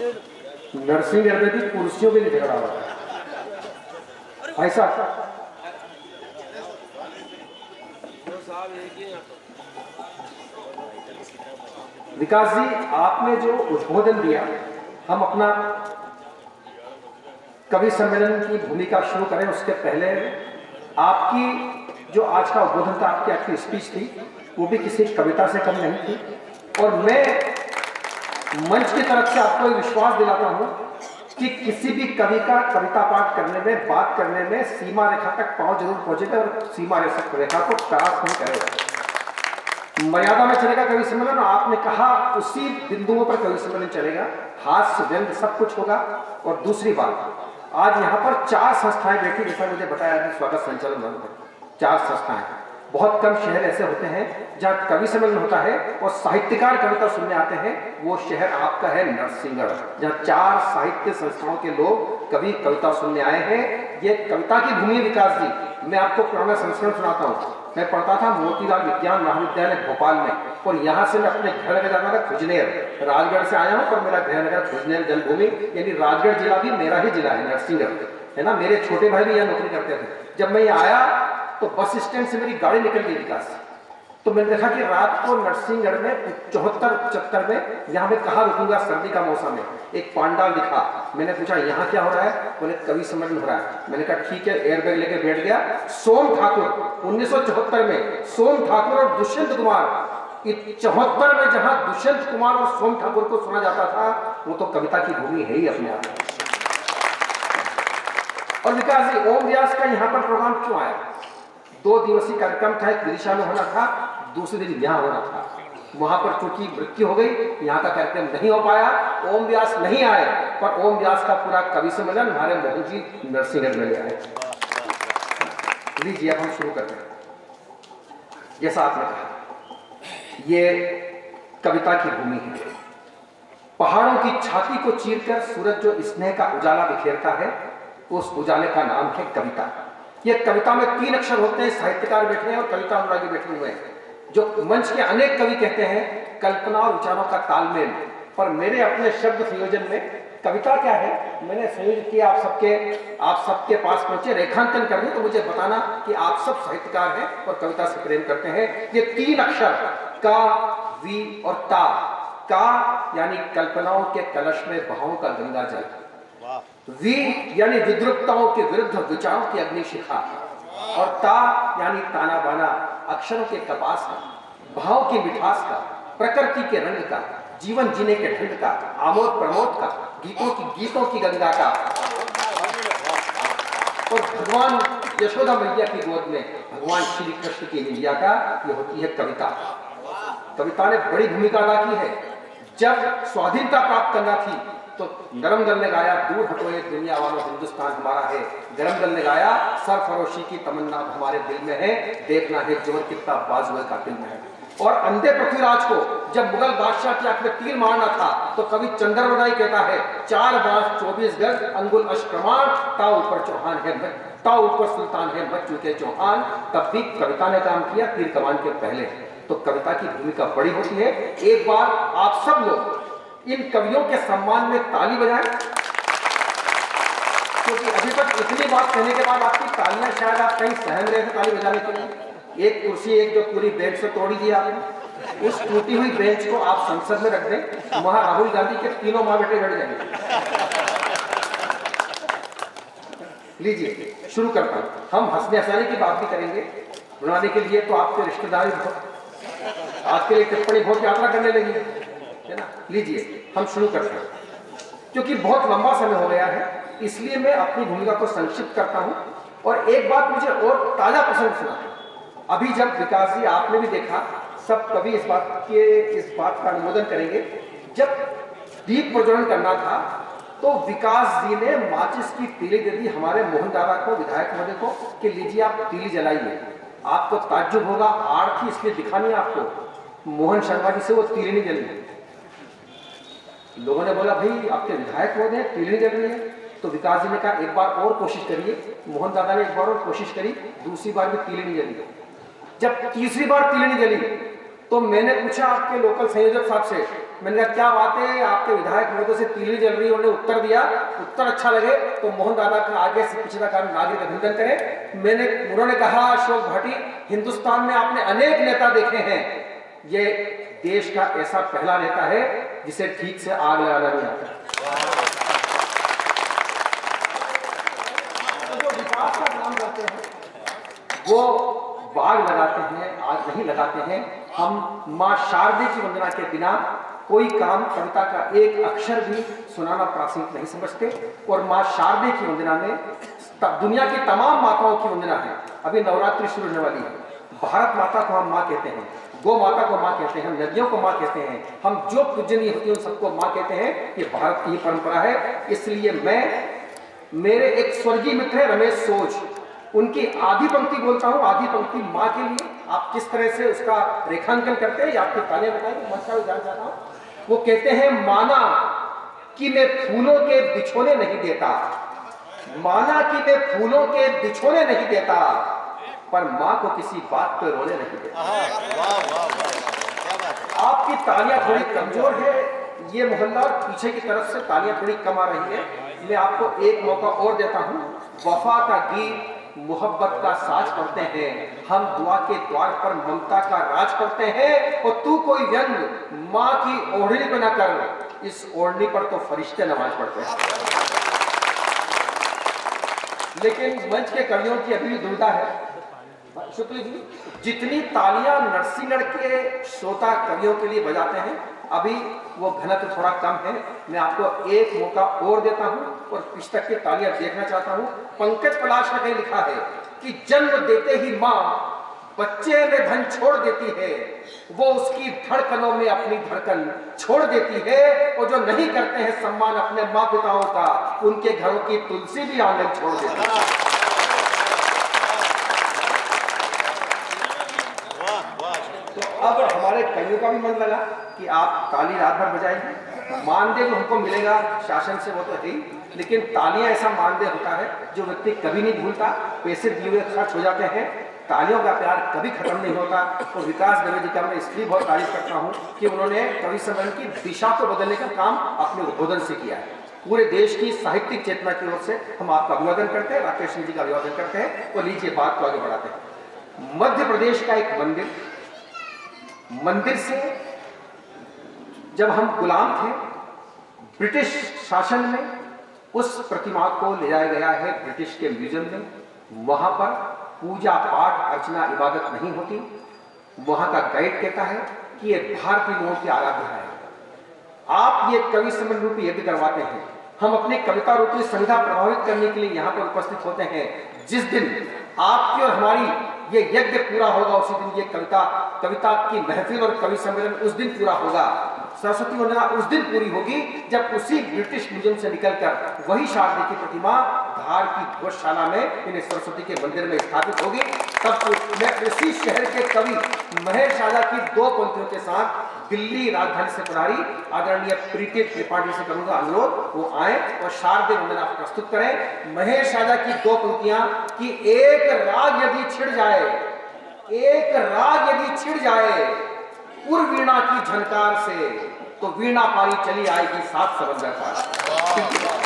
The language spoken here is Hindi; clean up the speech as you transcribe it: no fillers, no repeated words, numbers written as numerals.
नरसिंहगढ़ में भी कुर्सियों के लिए झगड़ा हो रहा है ऐसा। विकास जी, आपने जो उद्बोधन दिया, हम अपना कवि सम्मेलन की भूमिका शुरू करें उसके पहले आपकी जो आज का उद्बोधन था, आपकी स्पीच थी, वो भी किसी कविता से कम नहीं थी। और मैं मंच की तरफ से आपको विश्वास दिलाता हूं कि किसी भी कवि का कविता पाठ करने में, बात करने में सीमा रेखा तक पांव जरूर पहुंचेगा और सीमा रेखा को क्रॉस नहीं करेगा। मर्यादा में चलेगा कवि सम्मेलन। आपने कहा उसी बिंदुओं पर कवि सम्मेलन चलेगा, हास्य व्यंग सब कुछ होगा। और दूसरी बात, आज यहाँ पर 4 संस्थाएं बैठी, जैसा मुझे बताया अभी स्वागत संचालन में 4 संस्थाएं। बहुत कम शहर ऐसे होते हैं जहाँ कवि सम्मेलन होता है और साहित्यकार कविता सुनने आते हैं। वो शहर आपका है नरसिंहगढ़, जहाँ 4 साहित्य संस्थाओं के लोग कवि कविता सुनने आए हैं। ये कविता की भूमि। विकास जी, मैं आपको पुराना संस्करण सुनाता हूँ। मैं पढ़ता था मोतीलाल विज्ञान महाविद्यालय भोपाल में, और यहाँ से मैं अपने घर नगर जाता था खुजनेर। राजगढ़ से आया हूँ पर मेरा गृह नगर खुजनेर जन्मभूमि, यानी राजगढ़ जिला भी मेरा ही जिला है, नरसिंहगढ़ है ना। मेरे छोटे भाई भी यहाँ नौकरी करते थे। जब मैं यहाँ आया तो बस स्टैंड से मेरी गाड़ी निकल गई विकास, तो मैंने देखा कि रात को नरसिंहगढ़ में 74-75 में यहाँ मैं कहाँ रुकूंगा, सर्दी का मौसम है। एक पांडाल दिखा, मैंने पूछा यहाँ क्या हो रहा है, बोले कवि सम्मेलन हो रहा है। मैंने कहा ठीक है, एयरबैग लेके बैठ गया। सोम ठाकुर 1974 में, सोम ठाकुर और दुष्यंत कुमार, 74 में जहां दुष्यंत कुमार और सोम ठाकुर को सुना जाता था, वो तो कविता की भूमि है ही अपने आप में। और विकास जी, ओम व्यास का यहाँ पर प्रोग्राम क्यों आया? 2 दिवसीय कार्यक्रम था, एक विदिशा में होना था, दूसरे दिन यहाँ होना था। वहां पर चूंकि मृत्यु हो गई, यहाँ का कार्यक्रम नहीं हो पाया, ओम व्यास नहीं आए। पर ओम व्यास का पूरा कवि सम्मेलन हमारे मोहन जी नरसिंहगढ़ में ले आए। लीजिए, अब हम शुरू करते हैं। जैसा आपने कहा, ये कविता की भूमि है। पहाड़ों की छाती को चीरकर सूरज जो स्नेह का उजाला बिखेरता है, उस उजाले का नाम है कविता। ये कविता में 3 अक्षर होते हैं। साहित्यकार बैठे हैं और कविता अनुरागी बैठे हुए हैं। जो मंच के अनेक कवि कहते हैं कल्पना और विचारों का तालमेल, पर मेरे अपने शब्द संयोजन में कविता क्या है, मैंने संयोजित किया। आप सबके पास पहुंचे रेखांकन करने, तो मुझे बताना कि आप सब साहित्यकार हैं और कविता से प्रेम करते हैं। ये 3 अक्षर का, वी और ता। का यानी कल्पनाओं के कलश में बहाव का गंगा जल, वी यानी विद्रुपताओं के विरुद्ध विचारों की अग्निशिखा, और ता यानी ताना बाना अक्षरों के कपास का, भाव की मिठास का, प्रकृति के रंग का, जीवन जीने के ढंग का, आमोद प्रमोद का, गीतों की गंगा का। और भगवान यशोदा मैया की गोद में भगवान श्री कृष्ण की निंदिया का, ये होती है कविता। कविता ने बड़ी भूमिका अदा की है। जब स्वाधीनता प्राप्त करना थी तो गरम दल ने गाया, दूर हटो ये दुनिया वालों, हिंदुस्तान हमारा है। गरम दल ने गाया, सरफरोशी की तमन्ना हमारे दिल में है, देखना है जोर कितना बाजुए का दिल में है। और अंधे पृथ्वीराज को जब मुगल बादशाह की आंख में तीर मारना था, तो कवि चंद्रवदाई कहता है, 4 बांस 24 गज अंगुल अष्टप्रमाण, ता ऊपर चौहान है, ता ऊपर सुल्तान है, मच चुके चौहान। तब भी कविता ने काम किया तीर कमान के पहले। तो कविता की भूमिका बड़ी होती है। एक बार आप सब लोग इन कवियों के सम्मान में ताली बजाएं, क्योंकि अभी तक इतनी बात कहने के बाद आपकी तालियां शायद आप कहीं सहम रहे थे ताली बजाने के लिए। एक कुर्सी, एक जो पूरी बेंच से तोड़ी दी आपने, उस टूटी हुई बेंच को आप संसद में रख दें, वहां राहुल गांधी के 3 माँ बेटे बैठ जाएंगे। लीजिए, शुरू करता हूं। हम हंसने हंसाने की बात भी करेंगे, बुलाने के लिए तो आपके रिश्तेदारी आज के लिए टिप्पणी बहुत यात्रा करने लगी है ना। लीजिए, हम शुरू करते हैं। क्योंकि बहुत लंबा समय हो गया है, इसलिए मैं अपनी भूमिका को संक्षिप्त करता हूं। और एक बात मुझे और ताजा प्रसंग सुना। अभी जब विकास जी, आपने भी देखा, सब कवि इस बात का अनुमोदन करेंगे, जब दीप प्रज्वलन करना था तो विकास जी ने माचिस की तीली दे दी हमारे मोहन दादा को, विधायक महोदय को, कि लीजिए आप तीली जलाइए। आपको ताज्जुब होगा, आड़ थी इसलिए दिखानी है आपको। मोहन शर्मा जी से वो तीली नहीं जली। लोगों ने बोला, भाई आपके विधायक महोदय तीली नहीं जल रही है। तो विकास जी ने कहा, एक बार और कोशिश करिए। मोहन दादा ने एक बार और कोशिश करी, दूसरी बार भी तीली नहीं जली। जब तीसरी बार तीली नहीं जली तो मैंने पूछा आपके लोकल संयोजक साहब से, मैंने कहा क्या बात है, आपके विधायक महोदय से तीली जल रही है। उन्होंने उत्तर दिया, उत्तर अच्छा लगे तो मोहन दादा का आगे से पीछे तक नागरिक अभिनंदन करें। उन्होंने कहा, अशोक भाटी, हिंदुस्तान में आपने अनेक नेता देखे हैं, ये देश का ऐसा पहला नेता है जिसे ठीक से आग लगाना नहीं आता। जो विकास का काम करते हैं वो बाग लगाते हैं, आग नहीं लगाते हैं। हम मां शारदे की वंदना के बिना कोई काम, कविता का एक अक्षर भी सुनाना प्रासंगिक नहीं समझते। और मां शारदे की वंदना में दुनिया की तमाम माताओं की वंदना है। अभी नवरात्रि शुरू होने वाली है, भारत माता को हम माँ कहते हैं, गौ माता को माँ कहते हैं, नदियों को माँ कहते हैं, हम जो पूजनीय होती है उन सबको माँ कहते हैं। ये भारत की ही परंपरा है। इसलिए मेरे एक स्वर्गीय मित्र है रमेश सोज, उनकी आधी पंक्ति बोलता हूँ, आधी पंक्ति माँ के लिए। आप किस तरह से उसका रेखांकन करते हैं, आपकी तालियां बताएंगे, मैं जान चाहता हूँ। वो कहते हैं, माना कि मैं फूलों के बिछोने नहीं देता, माना कि मैं फूलों के बिछोने नहीं देता, पर माँ को किसी बात पे रोने नहीं देता। आपकी तालियां थोड़ी कमजोर है, ये मोहल्ला और पीछे की तरफ से तालियां थोड़ी कम आ रही है। मैं आपको एक मौका और देता हूँ। वफा का गीत, मोहब्बत का साज करते हैं, हम दुआ के द्वार पर ममता का राज करते हैं। और तू कोई व्यंग माँ की ओढ़नी पे ना कर, इस ओढ़नी पर तो फरिश्ते नमाज पढ़ते हैं। लेकिन मंच के कवियों की अभी भी दुविधा है। शुक्ल जी, जितनी तालियां नरसिंहगढ़ के श्रोता कवियों के लिए बजाते हैं, अभी वो घनत्व थोड़ा कम है। मैं आपको एक मौका और देता हूं और पिछ तक की तालियां देखना चाहता हूं। पंकज पलाश ने कहीं लिखा है कि जन्म देते ही माँ बच्चे में धन छोड़ देती है, वो उसकी धड़कनों में अपनी धड़कन छोड़ देती है। और जो नहीं करते हैं सम्मान अपने माँ पिताओं का, उनके घरों की तुलसी भी आंगन छोड़ देती है। तो अब हमारे कवियों का भी मन लगा कि आप ताली रात भर बजाएंगे। मानदेय जो हमको मिलेगा शासन से वो तो है ही, लेकिन तालियां ऐसा मानदेय होता है जो व्यक्ति कभी नहीं भूलता। पैसे दिए हुए खर्च हो जाते हैं, तालियों का प्यार कभी खत्म नहीं होता। तो विकास दवे जी का मैं इसलिए बहुत तारीफ करता हूँ कि उन्होंने कवि सम्मेलन की दिशा को बदलने का काम अपने उद्बोधन से किया है। पूरे देश की साहित्यिक चेतना की ओर से हम आपका अभिवादन करते हैं, राकेश सिंह जी का अभिवादन करते हैं। और लीजिए बात को आगे बढ़ाते हैं। मध्य प्रदेश का एक मंदिर से जब हम गुलाम थे, ब्रिटिश शासन में उस प्रतिमा को ले जाया गया है ब्रिटिश के म्यूजियम में। वहां पर पूजा पाठ अर्चना इबादत नहीं होती। वहां का गाइड कहता है कि ये भारतीय लोगों की आराधना है। आप ये कवि सम्मेलन रूपी यज्ञ करवाते हैं, हम अपनी कविता रूपी संविधा प्रभावित करने के लिए यहाँ पर उपस्थित होते हैं। जिस दिन आपकी और हमारी ये यज्ञ पूरा होगा, उसी दिन ये कविता की महफिल और कवि सम्मेलन उस दिन पूरा होगा। सरस्वती वंदना उस दिन पूरी होगी जब उसी ब्रिटिश म्यूजियम से निकलकर वही शारदा की प्रतिमा धार की गौशाला में इन्हें सरस्वती के मंदिर में स्थापित होगी। तब मैं उसी शहर के कवि महेश राजा की दो पंक्तियों के साथ दिल्ली राजधानी से पधारी आदरणीय प्रीति त्रिपाठी से करूंगा अनुरोध, वो आए और शारदीय वंदना प्रस्तुत करें। महेश राजा की दो पंक्तियां कि एक राग यदि छिड़ जाए, एक राग यदि छिड़ जाए उर्वीणा की झनकार से, तो वीणा पारी चली आएगी सात समंदर पार।